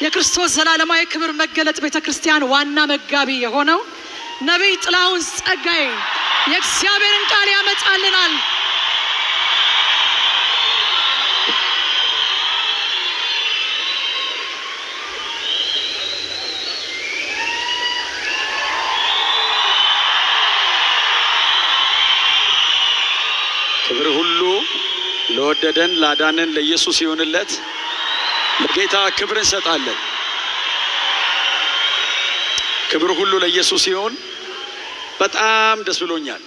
የክርስቶስ ዘላለማዊ ክብር መገለጥ ቤተክርስቲያን ዋና መጋቢ የሆነው ነብይ ጥላሁን ጸጋዬ የእግዚአብሔርን ቃል ያመጣልናል። ክብር ሁሉ ለወደደን ላዳነን ለኢየሱስ ይሁንለት። ለጌታ ክብር እንሰጣለን። ክብር ሁሉ ለኢየሱስ ይሁን። በጣም ደስ ብሎኛል።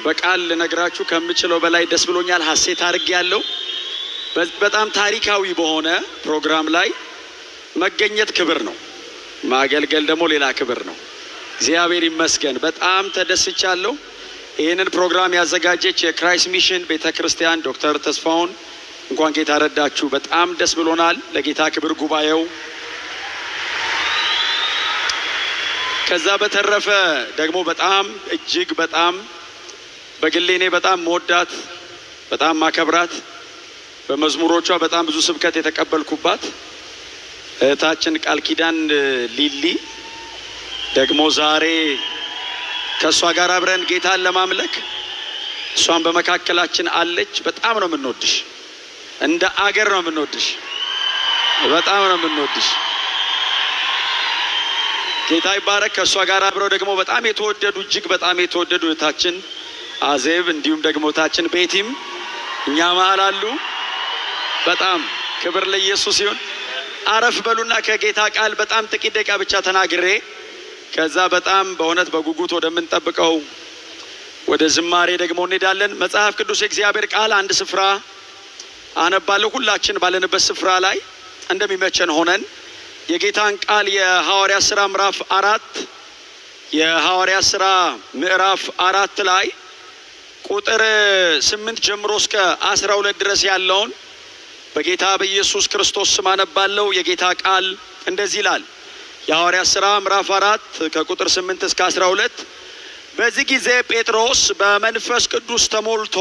በቃል ልነግራችሁ ከምችለው በላይ ደስ ብሎኛል። ሐሴት አድርጌያለሁ። በጣም ታሪካዊ በሆነ ፕሮግራም ላይ መገኘት ክብር ነው። ማገልገል ደግሞ ሌላ ክብር ነው። እግዚአብሔር ይመስገን። በጣም ተደስቻለሁ። ይህንን ፕሮግራም ያዘጋጀች የክራይስት ሚሽን ቤተክርስቲያን ዶክተር ተስፋውን እንኳን ጌታ ረዳችሁ። በጣም ደስ ብሎናል። ለጌታ ክብር ጉባኤው። ከዛ በተረፈ ደግሞ በጣም እጅግ በጣም በግሌኔ በጣም መወዳት በጣም ማከብራት በመዝሙሮቿ በጣም ብዙ ስብከት የተቀበልኩባት እህታችን ቃል ኪዳን ሊሊ ደግሞ ዛሬ ከሷ ጋር አብረን ጌታን ለማምለክ እሷን በመካከላችን አለች። በጣም ነው የምንወድሽ። እንደ አገር ነው የምንወድሽ። በጣም ነው የምንወድሽ። ጌታ ይባረክ። ከሷ ጋር አብረው ደግሞ በጣም የተወደዱ እጅግ በጣም የተወደዱ እህታችን አዜብ እንዲሁም ደግሞ እህታችን ቤቲም እኛ መሃል አሉ። በጣም ክብር ለኢየሱስ ይሁን። አረፍ በሉና ከጌታ ቃል በጣም ጥቂት ደቂቃ ብቻ ተናግሬ ከዛ በጣም በእውነት በጉጉት ወደምንጠብቀው ወደ ዝማሬ ደግሞ እንሄዳለን። መጽሐፍ ቅዱስ የእግዚአብሔር ቃል አንድ ስፍራ አነባለሁ። ሁላችን ባለንበት ስፍራ ላይ እንደሚመቸን ሆነን የጌታን ቃል የሐዋርያት ሥራ ምዕራፍ 4 ላይ ቁጥር 8 ጀምሮ እስከ 12 ድረስ ያለውን በጌታ በኢየሱስ ክርስቶስ ስም አነባለሁ። የጌታ ቃል እንደዚህ ይላል። የሐዋርያት ሥራ ምዕራፍ 4 ከቁጥር 8 እስከ 12። በዚህ ጊዜ ጴጥሮስ በመንፈስ ቅዱስ ተሞልቶ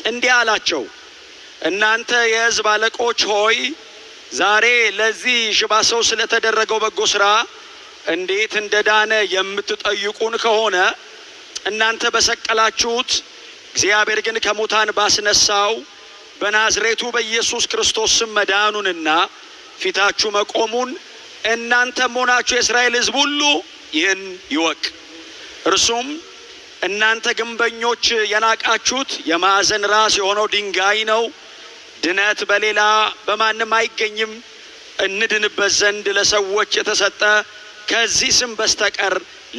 እንዲህ አላቸው፣ እናንተ የሕዝብ አለቆች ሆይ ዛሬ ለዚህ ሽባ ሰው ስለተደረገው በጎ ሥራ እንዴት እንደዳነ የምትጠይቁን ከሆነ እናንተ በሰቀላችሁት እግዚአብሔር ግን ከሙታን ባስነሳው በናዝሬቱ በኢየሱስ ክርስቶስ ስም መዳኑንና ፊታችሁ መቆሙን እናንተም ሆናችሁ የእስራኤል ሕዝብ ሁሉ ይህን ይወቅ። እርሱም እናንተ ግንበኞች የናቃችሁት የማዕዘን ራስ የሆነው ድንጋይ ነው። ድነት በሌላ በማንም አይገኝም። እንድንበት ዘንድ ለሰዎች የተሰጠ ከዚህ ስም በስተቀር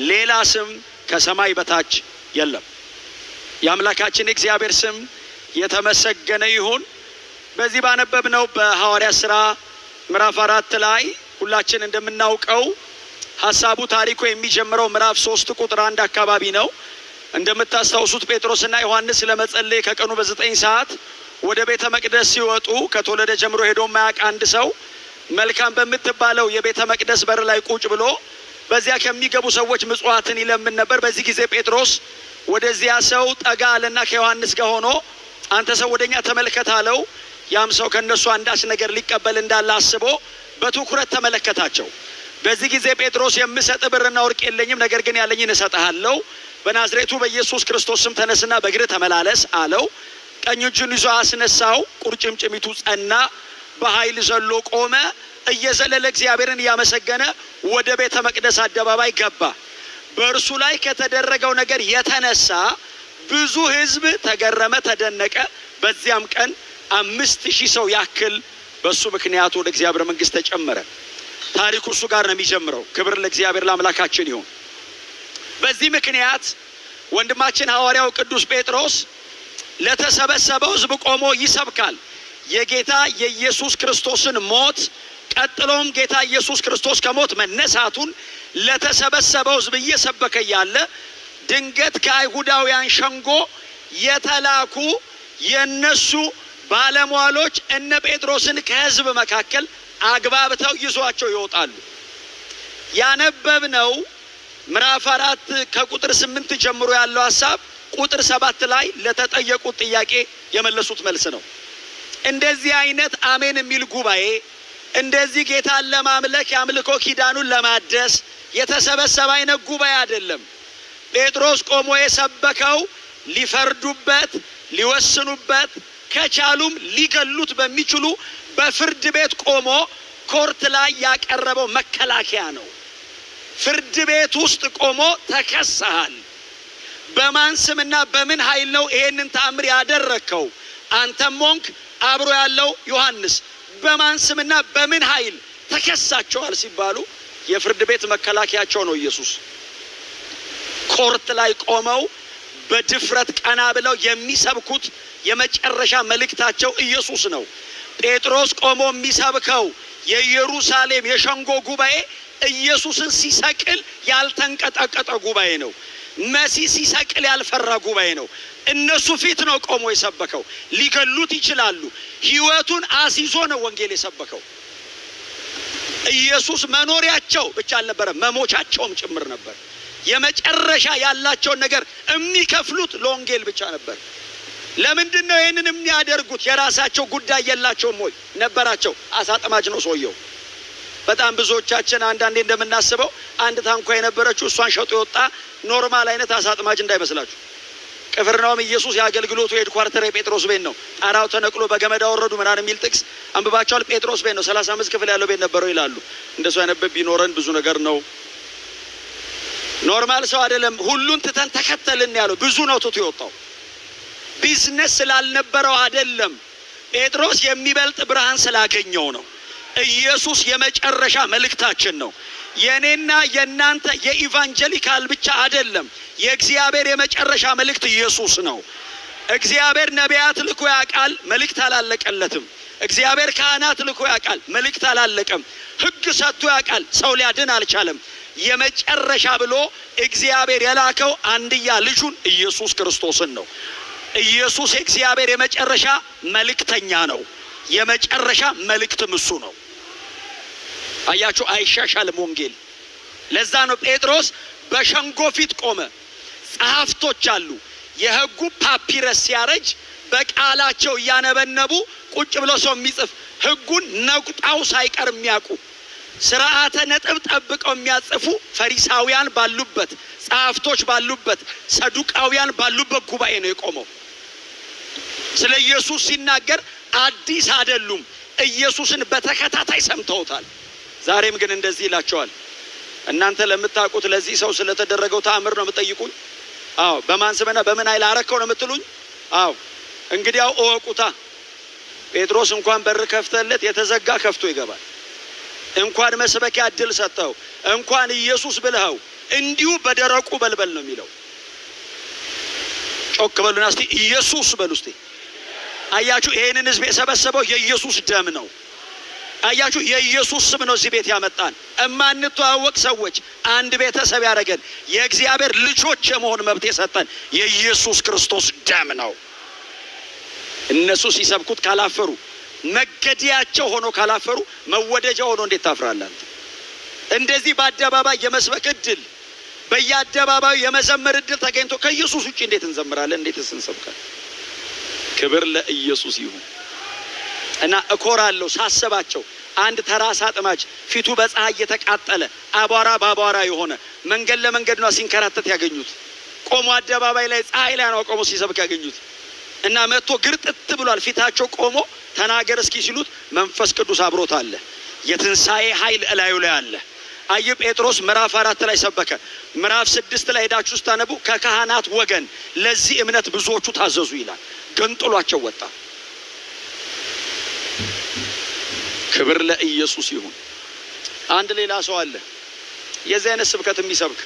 ሌላ ስም ከሰማይ በታች የለም። የአምላካችን የእግዚአብሔር ስም የተመሰገነ ይሁን። በዚህ ባነበብነው በሐዋርያት ሥራ ምዕራፍ 4 ላይ ሁላችን እንደምናውቀው ሐሳቡ ታሪኩ የሚጀምረው ምዕራፍ 3 ቁጥር 1 አካባቢ ነው። እንደምታስታውሱት ጴጥሮስና ዮሐንስ ለመጸለይ ከቀኑ በ9 ሰዓት ወደ ቤተ መቅደስ ሲወጡ ከተወለደ ጀምሮ ሄዶ ማያውቅ አንድ ሰው መልካም በምትባለው የቤተ መቅደስ በር ላይ ቁጭ ብሎ በዚያ ከሚገቡ ሰዎች ምጽዋትን ይለምን ነበር። በዚህ ጊዜ ጴጥሮስ ወደዚያ ሰው ጠጋ አለና ከዮሐንስ ጋር ሆኖ አንተ ሰው ወደኛ ተመልከት አለው። ያም ሰው ከነሱ አንዳች ነገር ሊቀበል እንዳለ አስቦ በትኩረት ተመለከታቸው። በዚህ ጊዜ ጴጥሮስ የምሰጥ ብርና ወርቅ የለኝም፣ ነገር ግን ያለኝን እሰጥሃለሁ። በናዝሬቱ በኢየሱስ ክርስቶስ ስም ተነስና በእግር ተመላለስ አለው። ቀኝ እጁን ይዞ አስነሳው። ቁርጭምጭሚቱ ጸና፣ በኃይል ዘሎ ቆመ። እየዘለለ እግዚአብሔርን እያመሰገነ ወደ ቤተ መቅደስ አደባባይ ገባ። በእርሱ ላይ ከተደረገው ነገር የተነሳ ብዙ ሕዝብ ተገረመ፣ ተደነቀ። በዚያም ቀን 5000 ሰው ያክል በሱ ምክንያት ወደ እግዚአብሔር መንግስት ተጨመረ። ታሪኩ እሱ ጋር ነው የሚጀምረው። ክብር ለእግዚአብሔር ለአምላካችን ይሁን። በዚህ ምክንያት ወንድማችን ሐዋርያው ቅዱስ ጴጥሮስ ለተሰበሰበው ሕዝብ ቆሞ ይሰብካል የጌታ የኢየሱስ ክርስቶስን ሞት፣ ቀጥሎም ጌታ ኢየሱስ ክርስቶስ ከሞት መነሳቱን ለተሰበሰበው ሕዝብ እየሰበከ ያለ ድንገት ከአይሁዳውያን ሸንጎ የተላኩ የነሱ ባለሟሎች እነ ጴጥሮስን ከሕዝብ መካከል አግባብተው ይዟቸው ይወጣሉ። ያነበብነው ምዕራፍ 4 ከቁጥር 8 ጀምሮ ያለው ሐሳብ ቁጥር 7 ላይ ለተጠየቁት ጥያቄ የመለሱት መልስ ነው። እንደዚህ አይነት አሜን የሚል ጉባኤ እንደዚህ ጌታን ለማምለክ ያምልኮ ኪዳኑን ለማደስ የተሰበሰበ አይነት ጉባኤ አይደለም። ጴጥሮስ ቆሞ የሰበከው ሊፈርዱበት ሊወስኑበት ከቻሉም ሊገሉት በሚችሉ በፍርድ ቤት ቆሞ ኮርት ላይ ያቀረበው መከላከያ ነው። ፍርድ ቤት ውስጥ ቆሞ ተከሰሃል፣ በማን ስምና በምን ኃይል ነው ይሄንን ተአምር ያደረከው? አንተም ሆንክ አብሮ ያለው ዮሐንስ በማን ስምና በምን ኃይል ተከሳቸዋል ሲባሉ የፍርድ ቤት መከላከያቸው ነው ኢየሱስ። ኮርት ላይ ቆመው በድፍረት ቀና ብለው የሚሰብኩት የመጨረሻ መልእክታቸው ኢየሱስ ነው። ጴጥሮስ ቆሞ የሚሰብከው የኢየሩሳሌም የሸንጎ ጉባኤ ኢየሱስን ሲሰቅል ያልተንቀጠቀጠ ጉባኤ ነው። መሲህ ሲሰቅል ያልፈራ ጉባኤ ነው። እነሱ ፊት ነው ቆሞ የሰበከው። ሊገሉት ይችላሉ። ሕይወቱን አስይዞ ነው ወንጌል የሰበከው። ኢየሱስ መኖሪያቸው ብቻ አልነበረም፣ መሞቻቸውም ጭምር ነበር። የመጨረሻ ያላቸውን ነገር የሚከፍሉት ለወንጌል ብቻ ነበር። ለምንድን ነው ይሄንን የሚያደርጉት? የራሳቸው ጉዳይ የላቸውም ወይ? ነበራቸው። አሳጥማጅ ነው ሰውየው። በጣም ብዙዎቻችን አንዳንዴ እንደምናስበው አንድ ታንኳ የነበረችው እሷን ሸጦ የወጣ ኖርማል አይነት አሳጥማጅ እንዳይመስላችሁ። ቅፍርናሆም ኢየሱስ የአገልግሎቱ ሄድኳርተር የጴጥሮስ ቤት ነው። ጣራው ተነቅሎ በገመድ አወረዱ ምናምን የሚል ጥቅስ አንብባቸዋል። ጴጥሮስ ቤት ነው። 35 ክፍል ያለው ቤት ነበረው ይላሉ። እንደሱ አይነት ቢኖረን ብዙ ነገር ነው። ኖርማል ሰው አይደለም። ሁሉን ትተን ተከተልን ያለው ብዙ ነው ትቶ የወጣው። ቢዝነስ ስላልነበረው አይደለም። ጴጥሮስ የሚበልጥ ብርሃን ስላገኘው ነው። ኢየሱስ የመጨረሻ መልእክታችን ነው። የኔና የናንተ የኢቫንጀሊካል ብቻ አይደለም። የእግዚአብሔር የመጨረሻ መልእክት ኢየሱስ ነው። እግዚአብሔር ነቢያት ልኮ ያውቃል፣ መልእክት አላለቀለትም። እግዚአብሔር ካህናት ልኮ ያውቃል፣ መልእክት አላለቀም። ሕግ ሰጥቶ ያውቃል፣ ሰው ሊያድን አልቻለም። የመጨረሻ ብሎ እግዚአብሔር የላከው አንድያ ልጁን ኢየሱስ ክርስቶስን ነው። ኢየሱስ የእግዚአብሔር የመጨረሻ መልእክተኛ ነው። የመጨረሻ መልእክትም እሱ ነው። አያችሁ፣ አይሻሻልም ወንጌል። ለዛ ነው ጴጥሮስ በሸንጎ ፊት ቆመ። ጸሐፍቶች አሉ። የሕጉ ፓፒረስ ሲያረጅ በቃላቸው እያነበነቡ ቁጭ ብሎ ሰው የሚጽፍ ሕጉን ነቁጣው ሳይቀር የሚያውቁ ስርዓተ ነጥብ ጠብቀው የሚያጽፉ ፈሪሳውያን ባሉበት፣ ጸሐፍቶች ባሉበት፣ ሰዱቃውያን ባሉበት ጉባኤ ነው የቆመው። ስለ ኢየሱስ ሲናገር አዲስ አይደሉም። ኢየሱስን በተከታታይ ሰምተውታል። ዛሬም ግን እንደዚህ ይላቸዋል። እናንተ ለምታውቁት ለዚህ ሰው ስለተደረገው ተአምር ነው የምትጠይቁኝ? አዎ። በማን ስምና በምን ኃይል አረከው ነው የምትሉኝ? አዎ። እንግዲያው እወቁታ። ጴጥሮስ እንኳን በር ከፍተለት የተዘጋ ከፍቶ ይገባል። እንኳን መስበኪያ እድል ሰጠው፣ እንኳን ኢየሱስ ብለኸው እንዲሁ በደረቁ በልበል ነው የሚለው። ጮክ በሉና እስቲ ኢየሱስ በሉ እስቲ። አያችሁ፣ ይሄንን ህዝብ የሰበሰበው የኢየሱስ ደም ነው። አያችሁ፣ የኢየሱስ ስም ነው እዚህ ቤት ያመጣን። እማንተዋወቅ ሰዎች አንድ ቤተሰብ ያደረገን፣ የእግዚአብሔር ልጆች የመሆን መብት የሰጠን የኢየሱስ ክርስቶስ ደም ነው። እነሱ ሲሰብኩት ካላፈሩ፣ መገደያቸው ሆኖ ካላፈሩ፣ መወደጃ ሆኖ እንዴት ታፍራለህ? እንደዚህ በአደባባይ የመስበክ እድል፣ በየአደባባዩ የመዘመር እድል ተገኝቶ ከኢየሱስ ውጪ እንዴት እንዘምራለን? እንዴትስ እንሰብካለን? ክብር ለኢየሱስ ይሁን። እና እኮራለሁ ሳስባቸው አንድ ተራ አሳጥማጅ ፊቱ በፀሐይ የተቃጠለ አቧራ ባቧራ የሆነ መንገድ ለመንገድ ነው ሲንከራተት ያገኙት። ቆሞ አደባባይ ላይ ፀሐይ ላይ ነው ቆሞ ሲሰብክ ያገኙት። እና መጥቶ ግርጥት ብሏል ፊታቸው ቆሞ ተናገር እስኪ ሲሉት መንፈስ ቅዱስ አብሮት አለ። የትንሳኤ ኃይል እላዩ ላይ አለ። አይ ጴጥሮስ ምዕራፍ 4 ላይ ሰበከ። ምዕራፍ 6 ላይ ሄዳችሁ ስታነቡ ከካህናት ወገን ለዚህ እምነት ብዙዎቹ ታዘዙ ይላል። ገንጥሏቸው ወጣ። ክብር ለኢየሱስ ይሁን። አንድ ሌላ ሰው አለ የዚህ አይነት ስብከት የሚሰብክ።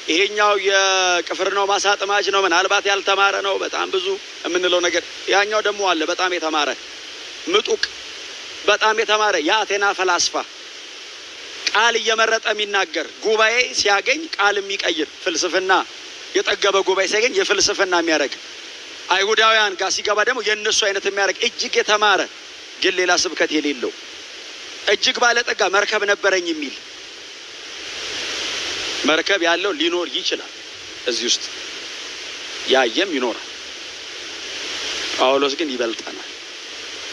ይሄኛው የቅፍርናሆም አሳጥማጅ ነው፣ ምናልባት ያልተማረ ነው፣ በጣም ብዙ የምንለው ነገር። ያኛው ደግሞ አለ በጣም የተማረ ምጡቅ፣ በጣም የተማረ የአቴና ፈላስፋ፣ ቃል እየመረጠ የሚናገር፣ ጉባኤ ሲያገኝ ቃል የሚቀይር፣ ፍልስፍና የጠገበ ጉባኤ ሲያገኝ የፍልስፍና የሚያደርግ፣ አይሁዳውያን ጋር ሲገባ ደግሞ የነሱ አይነት የሚያደርግ እጅግ የተማረ ግን ሌላ ስብከት የሌለው እጅግ ባለጠጋ መርከብ ነበረኝ የሚል። መርከብ ያለው ሊኖር ይችላል እዚህ ውስጥ ያየም ይኖራል። ጳውሎስ ግን ይበልጠናል።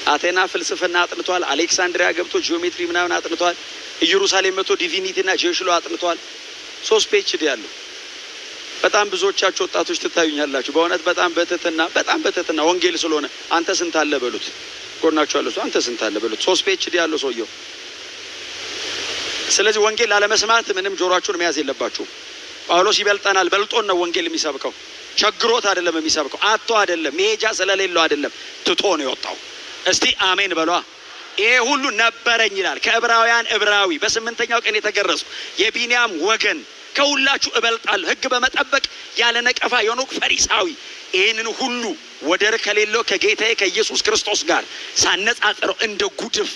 አቴና ፍልስፍና አጥንቷል። አሌክሳንድሪያ ገብቶ ጂኦሜትሪ ምናምን አጥንቷል። ኢየሩሳሌም መጥቶ ዲቪኒቲና ጂኦሽሎ አጥንቷል። 3 PhD ያለው በጣም ብዙዎቻችሁ ወጣቶች ትታዩኛላችሁ። በእውነት በጣም በትህትና ወንጌል ስለሆነ አንተ ስንት አለ በሉት። ጎናችሁ ያለው ሰው አንተ ስንት አለ በሉት። 3 PhD ያለው ሰውየው። ስለዚህ ወንጌል ላለመስማት ምንም ጆሮአችሁን መያዝ የለባችሁ። ጳውሎስ ይበልጠናል፣ በልጦን ነው ወንጌል የሚሰብከው። ቸግሮት አይደለም የሚሰብከው፣ አጥቶ አይደለም፣ መሄጃ ስለሌለው አይደለም፣ ትቶ ነው የወጣው። እስቲ አሜን በሏ። ይሄ ሁሉ ነበረኝ ይላል። ከዕብራውያን ዕብራዊ በ8ኛው ቀን የተገረዙ የቢንያም ወገን ከሁላችሁ እበልጣለሁ፣ ሕግ በመጠበቅ ያለ ነቀፋ የሆንኩ ፈሪሳዊ፣ ይህንን ሁሉ ወደር ከሌለው ከጌታዬ ከኢየሱስ ክርስቶስ ጋር ሳነጻጽረው እንደ ጉድፍ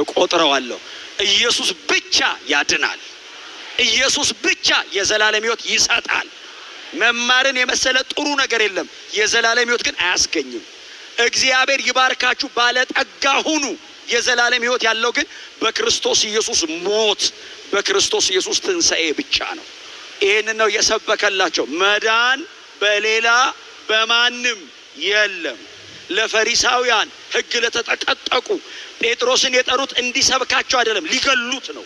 እቆጥረዋለሁ። ኢየሱስ ብቻ ያድናል። ኢየሱስ ብቻ የዘላለም ሕይወት ይሰጣል። መማርን የመሰለ ጥሩ ነገር የለም። የዘላለም ሕይወት ግን አያስገኝም። እግዚአብሔር ይባርካችሁ፣ ባለጠጋ ሁኑ። የዘላለም ሕይወት ያለው ግን በክርስቶስ ኢየሱስ ሞት፣ በክርስቶስ ኢየሱስ ትንሣኤ ብቻ ነው። ይህንን ነው የሰበከላቸው። መዳን በሌላ በማንም የለም። ለፈሪሳውያን ሕግ ለተጠቀጠቁ ጴጥሮስን የጠሩት እንዲሰብካቸው አይደለም፣ ሊገሉት ነው።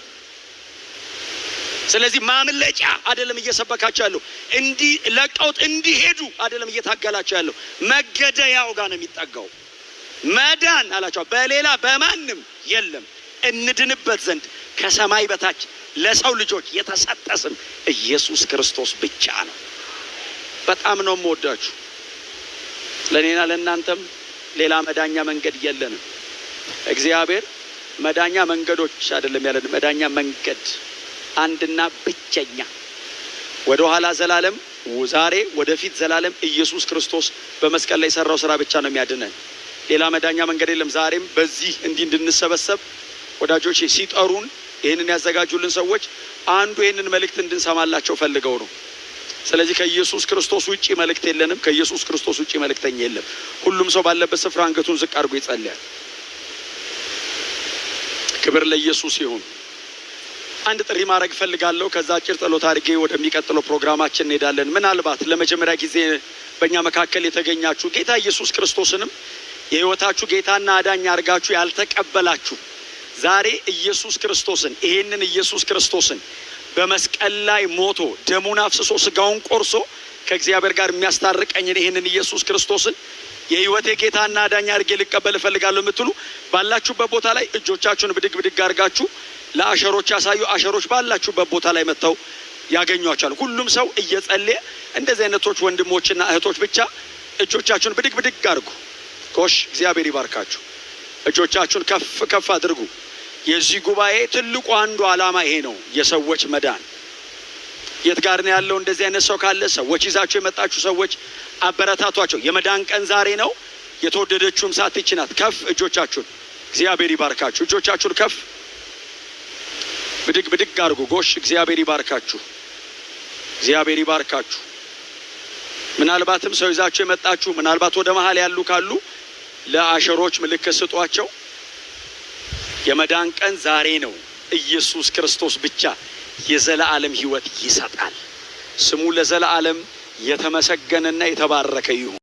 ስለዚህ ማምለጫ አይደለም እየሰበካቸው ያለው፣ እንዲህ ለቀውት እንዲሄዱ አይደለም እየታገላቸው ያለው፣ መገደያው ጋር ነው የሚጠጋው። መዳን አላቸው በሌላ በማንም የለም፣ እንድንበት ዘንድ ከሰማይ በታች ለሰው ልጆች የተሰጠ ስም ኢየሱስ ክርስቶስ ብቻ ነው። በጣም ነው የምወዳችሁ። ለኔና ለእናንተም ሌላ መዳኛ መንገድ የለንም። እግዚአብሔር መዳኛ መንገዶች አይደለም ያለን፣ መዳኛ መንገድ አንድና ብቸኛ፣ ወደ ኋላ ዘላለም፣ ዛሬ ወደፊት ዘላለም ኢየሱስ ክርስቶስ በመስቀል ላይ የሰራው ስራ ብቻ ነው የሚያድነን። ሌላ መዳኛ መንገድ የለም። ዛሬም በዚህ እንድንሰበሰብ ወዳጆች ሲጠሩን ይህንን ያዘጋጁልን ሰዎች አንዱ ይህንን መልእክት እንድንሰማላቸው ፈልገው ነው። ስለዚህ ከኢየሱስ ክርስቶስ ውጪ መልእክት የለንም። ከኢየሱስ ክርስቶስ ውጪ መልእክተኛ የለም። ሁሉም ሰው ባለበት ስፍራ አንገቱን ዝቅ አድርጎ ይጸልያል። ክብር ለኢየሱስ ይሁን። አንድ ጥሪ ማድረግ ፈልጋለሁ። ከዛ አጭር ጸሎት አድርጌ ወደሚቀጥለው ፕሮግራማችን እንሄዳለን። ምናልባት ለመጀመሪያ ጊዜ በእኛ መካከል የተገኛችሁ ጌታ ኢየሱስ ክርስቶስንም የሕይወታችሁ ጌታና አዳኝ አድርጋችሁ ያልተቀበላችሁ ዛሬ ኢየሱስ ክርስቶስን ይሄንን ኢየሱስ ክርስቶስን በመስቀል ላይ ሞቶ ደሙን አፍስሶ ስጋውን ቆርሶ ከእግዚአብሔር ጋር የሚያስታርቀኝን ይሄንን ኢየሱስ ክርስቶስን የሕይወቴ ጌታና አዳኝ አድርጌ ልቀበል እፈልጋለሁ የምትሉ ባላችሁበት ቦታ ላይ እጆቻችሁን ብድግ ብድግ አድርጋችሁ ለአሸሮች ያሳዩ። አሸሮች ባላችሁበት ቦታ ላይ መጥተው ያገኟቸዋል። ሁሉም ሰው እየጸለየ እንደዚህ አይነቶች ወንድሞችና እህቶች ብቻ እጆቻችሁን ብድግ ብድግ አድርጉ። ኮሽ እግዚአብሔር ይባርካችሁ። እጆቻችሁን ከፍ ከፍ አድርጉ። የዚህ ጉባኤ ትልቁ አንዱ ዓላማ ይሄ ነው፣ የሰዎች መዳን። የት ጋር ነው ያለው? እንደዚህ አይነት ሰው ካለ ሰዎች ይዛችሁ የመጣችሁ ሰዎች አበረታቷቸው። የመዳን ቀን ዛሬ ነው። የተወደደችውም ሰዓት ይህች ናት። ከፍ እጆቻችሁን፣ እግዚአብሔር ይባርካችሁ። እጆቻችሁን ከፍ ብድግ ብድግ አድርጉ። ጎሽ እግዚአብሔር ይባርካችሁ፣ እግዚአብሔር ይባርካችሁ። ምናልባትም ሰው ይዛችሁ የመጣችሁ ምናልባት ወደ መሃል ያሉ ካሉ ለአሸሮች ምልክት ስጧቸው። የመዳን ቀን ዛሬ ነው። ኢየሱስ ክርስቶስ ብቻ የዘላለም ሕይወት ይሰጣል። ስሙ ለዘላለም የተመሰገነና የተባረከ ይሁን።